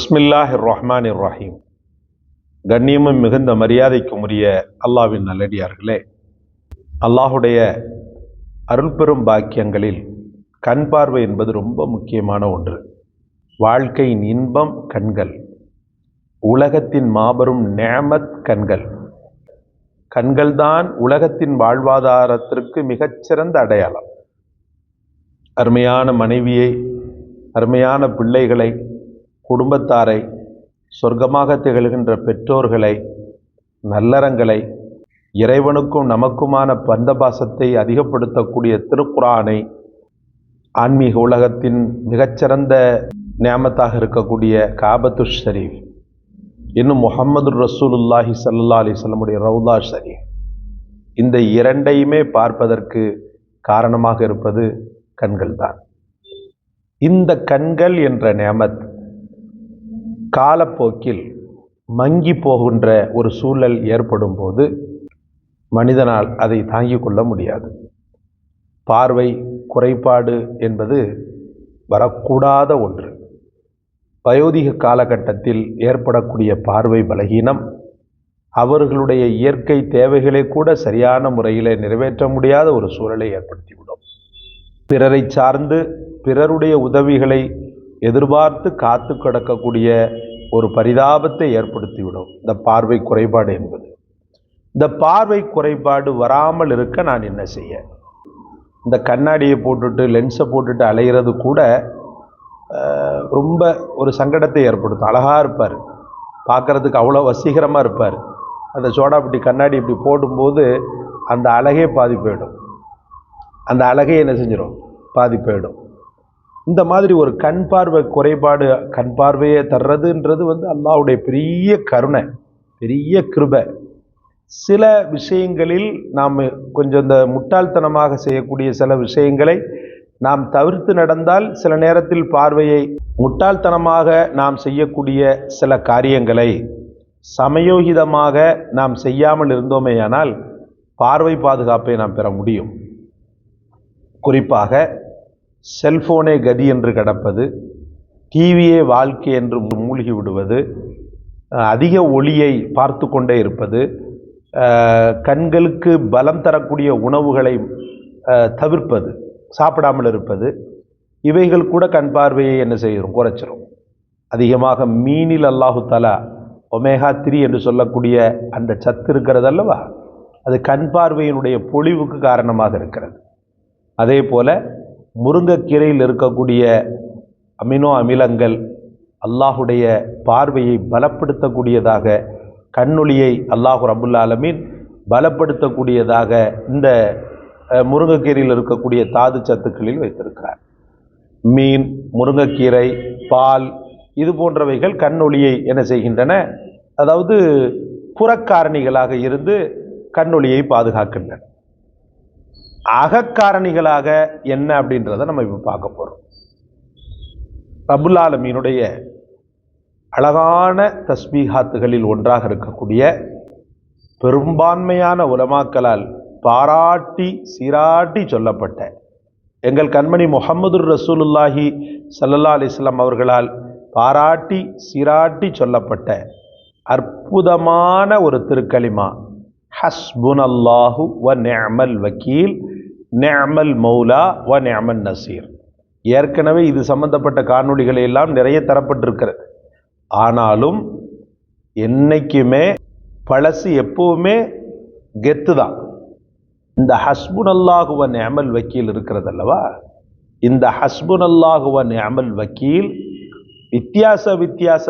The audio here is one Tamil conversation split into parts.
பிஸ்மில்லாஹிர் ரஹ்மானிர் ரஹீம். கண்ணியமும் மிகுந்த மரியாதைக்கும் உரிய அல்லாஹ்வின் நல்லடியார்களே, அல்லாஹுடைய அருள் பெரும் பாக்கியங்களில் கண் பார்வை என்பது ரொம்ப முக்கியமான ஒன்று. வாழ்க்கையின் இன்பம் கண்கள், உலகத்தின் மாபெரும் நேமத் கண்கள். கண்கள்தான் உலகத்தின் வாழ்வாதாரத்திற்கு மிகச்சிறந்த அடையாளம். அருமையான மனைவியை, அருமையான பிள்ளைகளை, குடும்பத்தாரை, சொர்க்கமாக திகழ்கின்ற பெற்றோர்களை, நல்லறங்களை, இறைவனுக்கும் நமக்குமான பந்தபாசத்தை அதிகப்படுத்தக்கூடிய திருக்குரானை, ஆன்மீக உலகத்தின் மிகச்சிறந்த நியாமத்தாக இருக்கக்கூடிய காபத்து ஷரீஃப், இன்னும் முஹம்மது ரசூலுல்லாஹி ஸல்லல்லாஹு அலைஹி வஸல்லமுடைய ரவுதா ஷரீஃப், இந்த இரண்டையுமே பார்ப்பதற்கு காரணமாக இருப்பது கண்கள் தான். இந்த கண்கள் என்ற நியாமத் காலப்போக்கில் மங்கி போகின்ற ஒரு சூழல் ஏற்படும் போது மனிதனால் அதை தாங்கிக் கொள்ள முடியாது. பார்வை குறைபாடு என்பது வரக்கூடாத ஒன்று. வயோதிக காலகட்டத்தில் ஏற்படக்கூடிய பார்வை பலகீனம் அவர்களுடைய இயற்கை தேவைகளை கூட சரியான முறையில் நிறைவேற்ற முடியாத ஒரு சூழலை ஏற்படுத்திவிடும். பிறரை சார்ந்து பிறருடைய உதவிகளை எதிர்பார்த்து காத்து கிடக்கக்கூடிய ஒரு பரிதாபத்தை ஏற்படுத்திவிடும் இந்த பார்வை குறைபாடு என்பது. இந்த பார்வை குறைபாடு வராமல் இருக்க நான் என்ன செய்ய? இந்த கண்ணாடியை போட்டுட்டு லென்ஸை போட்டுட்டு அலைகிறது கூட ரொம்ப ஒரு சங்கடத்தை ஏற்படுத்தும். அழகாக இருப்பார், பார்க்குறதுக்கு அவ்வளோ வசீகரமாக இருப்பார். அந்த சோடாபுட்டி கண்ணாடி இப்படி போடும்போது அந்த அழகே பாதி போயிடும். அந்த அழகே என்ன செஞ்சிடும்? பாதி போயிடும். இந்த மாதிரி ஒரு கண் பார்வை குறைபாடு, கண் பார்வையை தர்றதுன்றது அல்லாஹ்வுடைய பெரிய கருணை, பெரிய கிருபை. சில விஷயங்களில் நாம் கொஞ்சம் இந்த முட்டாள்தனமாக செய்யக்கூடிய சில விஷயங்களை நாம் தவிர்த்து நடந்தால், சில நேரத்தில் பார்வையை முட்டாள்தனமாக நாம் செய்யக்கூடிய சில காரியங்களை சமயோகிதமாக நாம் செய்யாமல் இருந்தோமேயானால் பார்வை பாதுகாப்பை நாம் பெற முடியும். குறிப்பாக செல்போனே கதி என்று கிடப்பது, டிவியே வாழ்க்கை என்று மூழ்கி விடுவது, அதிக ஒளியை பார்த்து கொண்டே இருப்பது, கண்களுக்கு பலம் தரக்கூடிய உணவுகளை தவிர்ப்பது, சாப்பிடாமல் இருப்பது, இவைகள் கூட கண் பார்வையை என்ன செய்யும்? குறைச்சிரும். அதிகமாக மீனில் அல்லாஹு தஆலா ஒமேகா 3 என்று சொல்லக்கூடிய அந்த சத்து இருக்கிறது அல்லவா, அது கண் பார்வையினுடைய பொலிவுக்கு காரணமாக இருக்கிறது. அதே போல முருங்கைக்கீரையில் இருக்கக்கூடிய அமினோ அமிலங்கள் அல்லாஹுடைய பார்வையை பலப்படுத்தக்கூடியதாக, கண்ணொளியை அல்லாஹு ரப்புல் ஆலமீன் பலப்படுத்தக்கூடியதாக இந்த முருங்கைக்கீரையில் இருக்கக்கூடிய தாது சத்துக்களில் வைத்திருக்கிறார். மீன், முருங்கைக்கீரை, பால், இது போன்றவைகள் கண்ணொளியை என்ன செய்கின்றன? அதாவது புறக்காரணிகளாக இருந்து கண்ணொளியை பாதுகாக்கின்றன. அகக்காரணிகளாக என்ன அப்படின்றத நம்ம இப்போ பார்க்க போகிறோம். ரப்புல் ஆலமீனுடைய அழகான தஸ்பீஹாத்துகளில் ஒன்றாக இருக்கக்கூடிய, பெரும்பான்மையான உலமாக்களால் பாராட்டி சீராட்டி சொல்லப்பட்ட, எங்கள் கண்மணி முஹம்மது ரசூலுல்லாஹி ஸல்லல்லாஹு அலைஹி வஸல்லம் அவர்களால் பாராட்டி சீராட்டி சொல்லப்பட்ட அற்புதமான ஒரு திருக்கலிமா, ஹஸ்புனல்லாஹு வ நிஅமல் வக்கீல், நிஅமல் மௌலா வ நிஅமன் நசீர். ஏற்கனவே இது சம்பந்தப்பட்ட காணொளிகளை எல்லாம் நிறைய தரப்பட்டிருக்கிறது. ஆனாலும் என்னைக்குமே பழசு எப்பவுமே கெத்து தான். இந்த ஹஸ்புனல்லாஹு வ நிஅமல் வக்கீல் இருக்கிறது அல்லவா, இந்த ஹஸ்புனல்லாஹு வ நிஅமல் வக்கீல்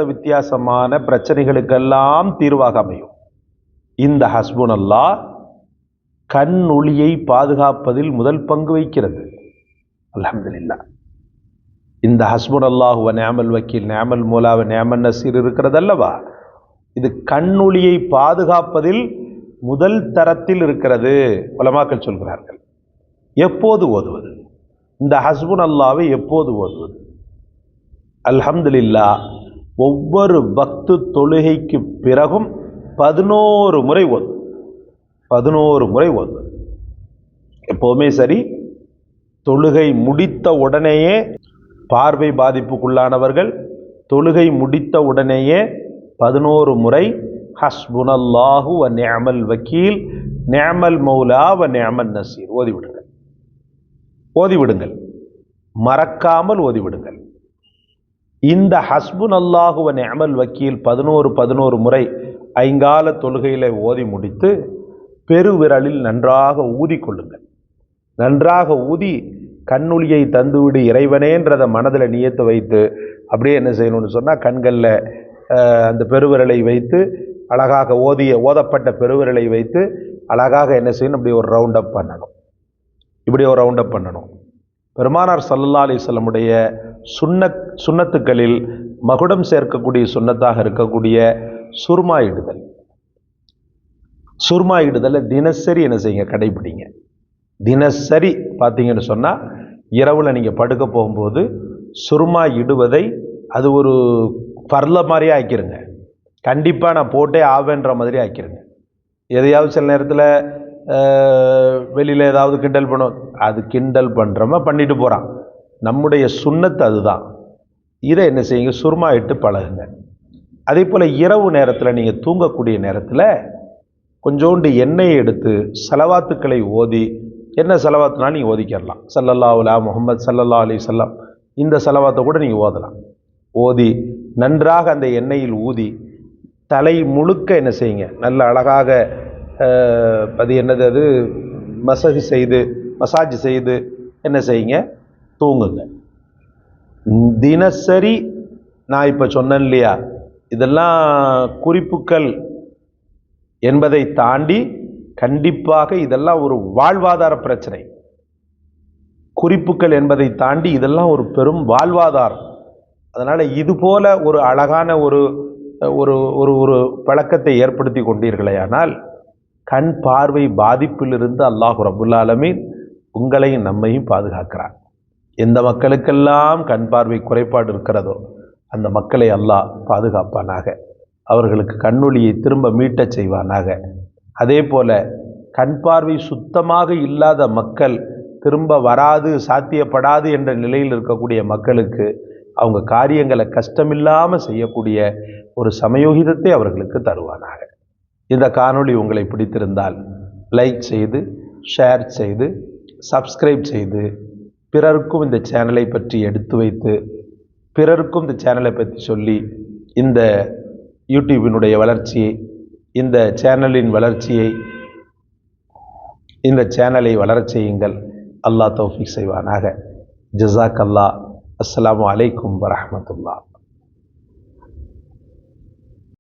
வித்தியாசமான பிரச்சனைகளுக்கெல்லாம் தீர்வாக அமையும். இந்த ஹஸ்புனல்லாஹ் கண் ஒளியை பாதுகாப்பதில் முதல் பங்கு வகிக்கிறது. அல்ஹம்துலில்லாஹ். இந்த ஹஸ்புனல்லாஹு வ நிஅமல் வக்கீல், நிஅமல் மௌலா வ நிஅமன் நசீர் இருக்கிறது அல்லவா, இது கண்ணொளியை பாதுகாப்பதில் முதல் தரத்தில் இருக்கிறது. உலமாக்கள் சொல்கிறார்கள். எப்போது ஓதுவது? இந்த ஹஸ்புனல்லாஹ்வை எப்போது ஓதுவது? அல்ஹம்துலில்லாஹ், ஒவ்வொரு வக்து தொழுகைக்கு பிறகும் 11 முறை ஓது. 11 முறை ஓதுவது எப்போவுமே சரி. தொழுகை முடித்த உடனேயே பார்வை பாதிப்புக்குள்ளானவர்கள், தொழுகை முடித்த உடனேயே 11 முறை ஹஸ்புனல்லாஹு வ நிஅமல் வக்கீல், நிஅமல் மௌலா வ நிஅமன் நசீர் ஓதிவிடுங்கள், மறக்காமல் ஓதிவிடுங்கள். இந்த ஹஸ்புனல்லாஹு வ நிஅமல் வக்கீல் 11 முறை ஐங்கால தொழுகையில ஓதி முடித்து பெருவிரலில் நன்றாக ஊதி கொள்ளுங்கள். நன்றாக ஊதி கண்ணுளியை தந்துவிடு இறைவனேன்றதை மனதில் நியத்து வைத்து அப்படியே என்ன செய்யணும்னு சொன்னால் கண்களில் அந்த பெருவிரலை வைத்து அழகாக ஓதப்பட்ட பெருவிரலை வைத்து அழகாக என்ன செய்யணும், இப்படி ஒரு ரவுண்டப் பண்ணணும். பெருமானார் ஸல்லல்லாஹு அலைஹி வஸல்லமுடைய சுன்னத்துக்களில் மகுடம் சேர்க்கக்கூடிய சுன்னத்தாக இருக்கக்கூடிய சுர்மா இடுதலை தினசரி என்ன செய்யுங்க, கடைபிடிங்க. தினசரி பார்த்தீங்கன்னு சொன்னால் இரவில் நீங்கள் படுக்க போகும்போது சுர்மா இடுவதை அது ஒரு பர்ல மாதிரியே ஆக்கிருங்க. கண்டிப்பாக நான் போட்டே ஆவேன்ற மாதிரி ஆக்கிருங்க. எதையாவது சில நேரத்தில் வெளியில் ஏதாவது கிண்டல் பண்ணும், அது கிண்டல் பண்ணுறவங்க பண்ணிட்டு போகிறான். நம்முடைய சுன்னத்து அதுதான். இதை என்ன செய்யுங்க, சுர்மா இட்டு பழகுங்க. அதே போல் இரவு நேரத்தில் நீங்கள் தூங்கக்கூடிய நேரத்தில் கொஞ்சோண்டு எண்ணெயை எடுத்து சலவாத்துக்களை ஓதி, என்ன செலவாத்துனாலும் நீங்கள் ஓதிக்கிறலாம். ஸல்லல்லாஹு அலா முஹம்மது ஸல்லல்லாஹு அலைஹி வஸல்லம் இந்த செலவாத்தை கூட நீங்கள் ஓதலாம். ஓதி நன்றாக அந்த எண்ணெயில் ஊதி தலை முழுக்க என்ன செய்யுங்க, நல்ல அழகாக அது என்னது அது மசாஜ் செய்து என்ன செய்யுங்க, தூங்குங்க. தினசரி நான் இப்போ சொன்னேன் இல்லையா, இதெல்லாம் குறிப்புகள் என்பதை தாண்டி கண்டிப்பாக இதெல்லாம் ஒரு வாழ்வாதார பிரச்சனை. குறிப்புகள் என்பதை தாண்டி இதெல்லாம் ஒரு பெரும் வாழ்வாதாரம். அதனால் இது போல ஒரு அழகான ஒரு ஒரு ஒரு பழக்கத்தை ஏற்படுத்தி கொண்டீர்களேயானால் கண் பார்வை பாதிப்பிலிருந்து அல்லாஹ் ரப்புல் ஆலமீன் உங்களையும் நம்மையும் பாதுகாக்கிறார். எந்த மக்களுக்கெல்லாம் கண் பார்வை குறைபாடு இருக்கிறதோ அந்த மக்களை அல்லாஹ் பாதுகாப்பானாக, அவர்களுக்கு கண்ணொளியை திரும்ப மீட்டச் செய்வானாக. அதே போல கண் பார்வை சுத்தமாக இல்லாத மக்கள் திரும்ப வராது, சாத்தியப்படாது என்ற நிலையில் இருக்கக்கூடிய மக்களுக்கு அவங்க காரியங்களை கஷ்டமில்லாமல் செய்யக்கூடிய ஒரு சமயோகிதத்தை அவர்களுக்கு தருவானாக. இந்த காணொளி உங்களை பிடித்திருந்தால் லைக் செய்து, ஷேர் செய்து, சப்ஸ்கிரைப் செய்து, பிறருக்கும் இந்த சேனலை பற்றி எடுத்து வைத்து பிறருக்கும் இந்த சேனலை பற்றி சொல்லி இந்த யூடியூபினுடைய வளர்ச்சியை, இந்த சேனலின் வளர்ச்சியை, இந்த சேனலை வளரச் செய்யுங்கள். அல்லாஹ் தௌஃபீக் செய்வானாக. ஜஸாக் அல்லாஹ். அஸ்ஸலாமு அலைக்கும் வரஹ்மத்துல்லாஹ்.